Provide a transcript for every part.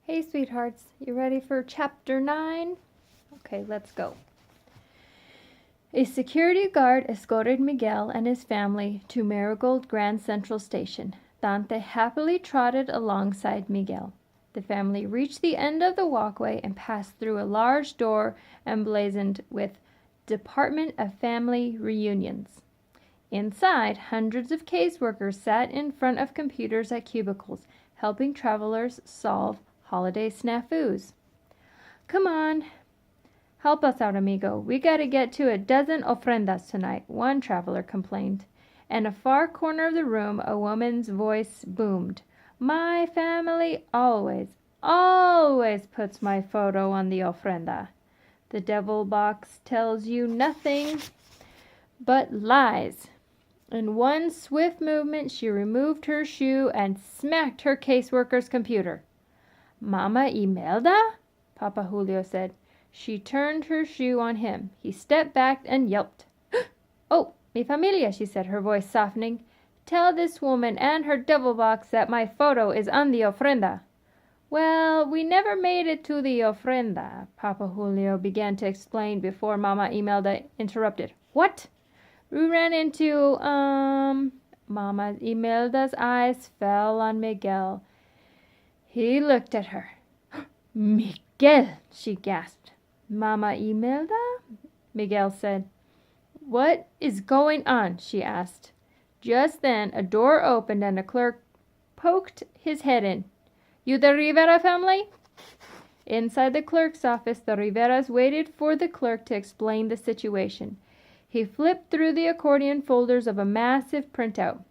Hey, sweethearts, you ready for chapter 9? Okay, let's go. A security guard escorted Miguel and his family to Marigold Grand Central Station. Dante happily trotted alongside Miguel. The family reached the end of the walkway and passed through a large door emblazoned with Department of Family Reunions. Inside, hundreds of caseworkers sat in front of computers at cubicles, helping travelers solve holiday snafus. Come on, help us out, amigo. We gotta get to a dozen ofrendas tonight, one traveler complained. In a far corner of the room, a woman's voice boomed. My family always puts my photo on the ofrenda. The devil box tells you nothing but lies. In one swift movement, she removed her shoe and smacked her caseworker's computer. Mama Imelda? Papa Julio said. She turned her shoe on him. He stepped back and yelped. Oh, mi familia, she said, her voice softening. Tell this woman and her devil box that my photo is on the ofrenda. Well, we never made it to the ofrenda, Papa Julio began to explain before Mama Imelda interrupted. What? We ran into, Mama Imelda's eyes fell on Miguel. He looked at her. Miguel, she gasped. Mama Imelda? Miguel said. What is going on? She asked. Just then, a door opened and a clerk poked his head in. You the Rivera family? Inside the clerk's office, the Riveras waited for the clerk to explain the situation. He flipped through the accordion folders of a massive printout.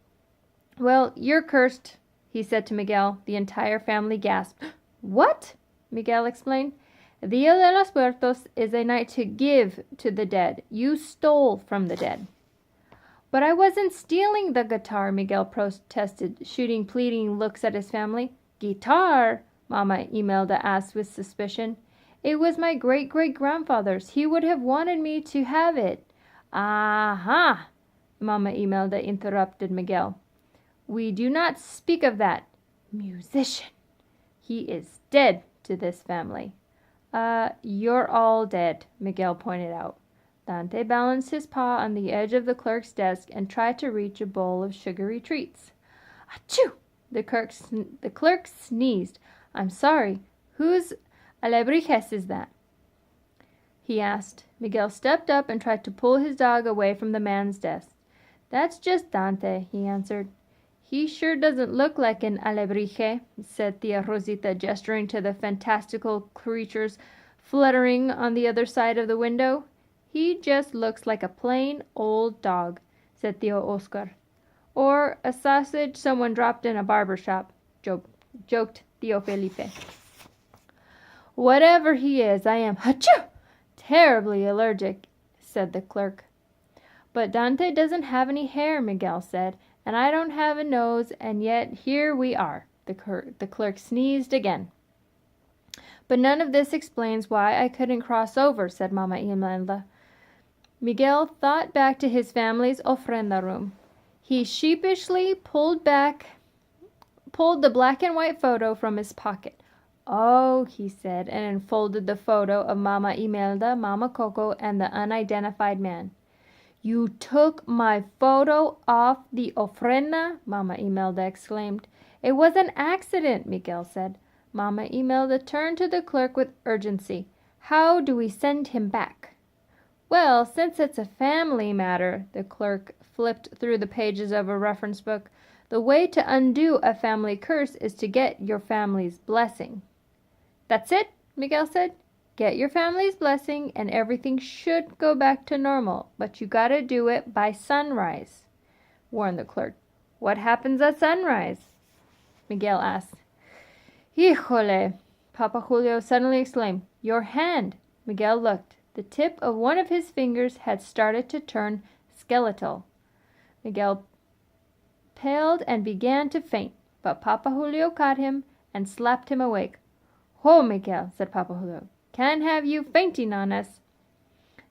Well, you're cursed, he said to Miguel. The entire family gasped. What? Miguel explained. Dia de los Muertos is a night to give to the dead. You stole from the dead. But I wasn't stealing the guitar, Miguel protested, shooting pleading looks at his family. Guitar? Mama Imelda asked with suspicion. It was my great-great-grandfather's. He would have wanted me to have it. Aha! Mama Imelda interrupted Miguel. We do not speak of that. Musician. He is dead to this family. You're all dead, Miguel pointed out. Dante balanced his paw on the edge of the clerk's desk and tried to reach a bowl of sugary treats. Achoo! The clerk sneezed. I'm sorry. Whose alebrijes is that? He asked. Miguel stepped up and tried to pull his dog away from the man's desk. That's just Dante, he answered. He sure doesn't look like an alebrije, said Tia Rosita, gesturing to the fantastical creatures fluttering on the other side of the window. He just looks like a plain old dog, said Tio Oscar. Or a sausage someone dropped in a barber shop, joked Tio Felipe. Whatever he is, I am terribly allergic, said the clerk. But Dante doesn't have any hair, Miguel said, and I don't have a nose, and yet here we are. The clerk sneezed again. But none of this explains why I couldn't cross over, said Mama Imelda. Miguel thought back to his family's ofrenda room. He sheepishly pulled the black and white photo from his pocket. Oh, he said, and unfolded the photo of Mama Imelda, Mama Coco, and the unidentified man. You took my photo off the ofrenda, Mama Imelda exclaimed. It was an accident, Miguel said. Mama Imelda turned to the clerk with urgency. How do we send him back? Well, since it's a family matter, the clerk flipped through the pages of a reference book. The way to undo a family curse is to get your family's blessing. That's it, Miguel said. Get your family's blessing and everything should go back to normal, but you gotta do it by sunrise, warned the clerk. What happens at sunrise? Miguel asked. Híjole, Papa Julio suddenly exclaimed. Your hand. Miguel looked. The tip of one of his fingers had started to turn skeletal. Miguel paled and began to faint, but Papa Julio caught him and slapped him awake. Ho, Miguel, said Papa Julio. Can't have you fainting on us.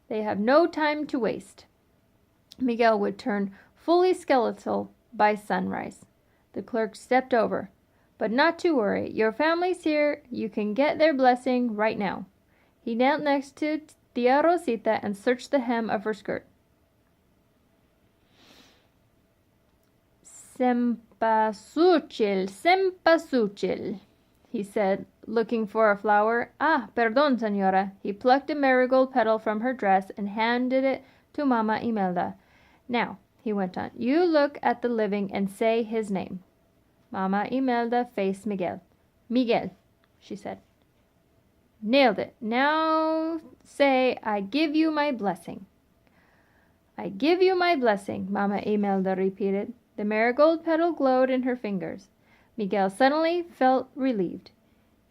They have no time to waste. Miguel would turn fully skeletal by sunrise. The clerk stepped over. But not to worry. Your family's here. You can get their blessing right now. He knelt next to Tia Rosita and searched the hem of her skirt. Cempasúchil, he said, looking for a flower. Ah, perdón, señora. He plucked a marigold petal from her dress and handed it to Mama Imelda. Now, he went on, you look at the living and say his name. Mama Imelda faced Miguel. Miguel, she said. Nailed it. Now say, I give you my blessing. I give you my blessing, Mama Imelda repeated. The marigold petal glowed in her fingers. Miguel suddenly felt relieved.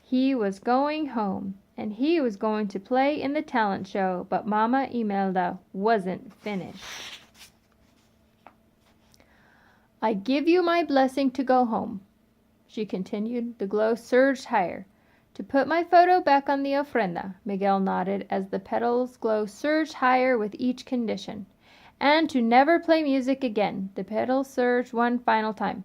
He was going home, and he was going to play in the talent show, but Mama Imelda wasn't finished. I give you my blessing to go home, she continued. The glow surged higher. To put my photo back on the ofrenda, Miguel nodded as the petal's glow surged higher with each condition. And to never play music again. The petal surged one final time.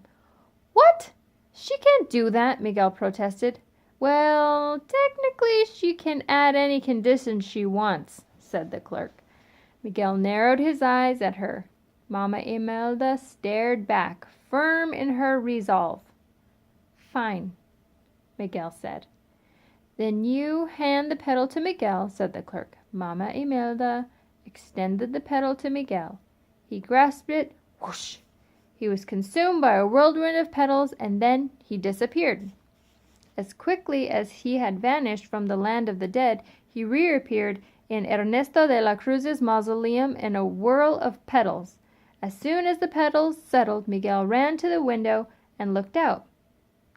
What? She can't do that, Miguel protested. Well, technically she can add any conditions she wants, said the clerk. Miguel narrowed his eyes at her. Mama Imelda stared back, firm in her resolve. Fine, Miguel said. Then you hand the petal to Miguel, said the clerk. Mama Imelda extended the petal to Miguel. He grasped it. Whoosh! He was consumed by a whirlwind of petals, and then he disappeared. As quickly as he had vanished from the land of the dead, he reappeared in Ernesto de la Cruz's mausoleum in a whirl of petals. As soon as the petals settled, Miguel ran to the window and looked out.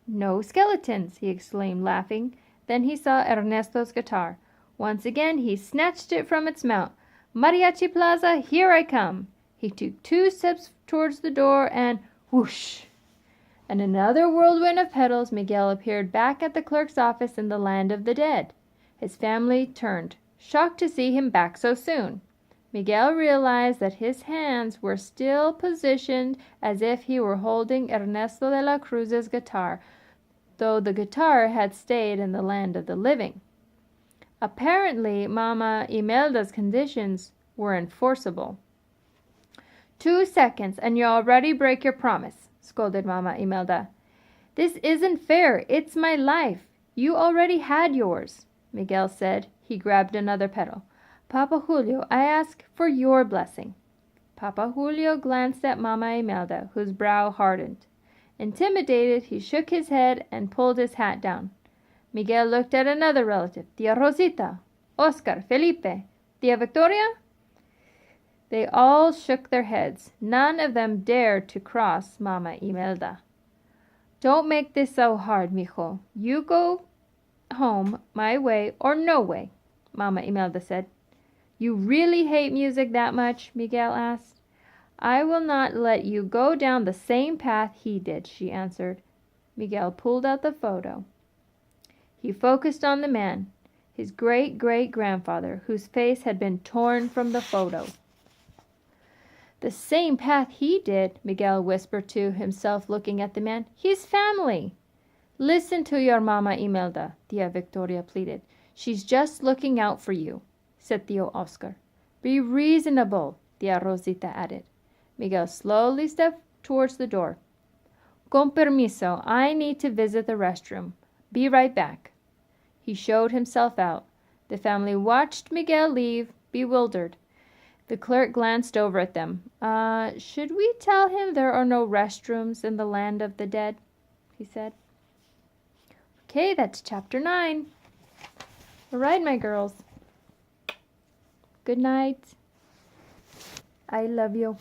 No skeletons, he exclaimed, laughing. Then he saw Ernesto's guitar. Once again he snatched it from its mount. Mariachi Plaza, here I come. He took 2 steps towards the door and whoosh! And another whirlwind of petals, Miguel appeared back at the clerk's office in the land of the dead. His family turned, shocked to see him back so soon. Miguel realized that his hands were still positioned as if he were holding Ernesto de la Cruz's guitar, though the guitar had stayed in the land of the living. Apparently, Mama Imelda's conditions were enforceable. 2 seconds, and you already break your promise, scolded Mama Imelda. This isn't fair. It's my life. You already had yours, Miguel said. He grabbed another petal. Papa Julio, I ask for your blessing. Papa Julio glanced at Mama Imelda, whose brow hardened. Intimidated, he shook his head and pulled his hat down. Miguel looked at another relative. Tia Rosita, Oscar, Felipe, Tia Victoria? They all shook their heads. None of them dared to cross Mama Imelda. Don't make this so hard, mijo. You go home my way or no way, Mama Imelda said. You really hate music that much? Miguel asked. I will not let you go down the same path he did, she answered. Miguel pulled out the photo. He focused on the man, his great-great-grandfather, whose face had been torn from the photo. The same path he did, Miguel whispered to himself, looking at the man. His family. Listen to your Mama Imelda, Tia Victoria pleaded. She's just looking out for you, said Tio Oscar. Be reasonable, Tia Rosita added. Miguel slowly stepped towards the door. Con permiso, I need to visit the restroom. Be right back. He showed himself out. The family watched Miguel leave, bewildered. The clerk glanced over at them. Should we tell him there are no restrooms in the land of the dead? He said. Okay, that's chapter 9. All right, my girls. Good night. I love you.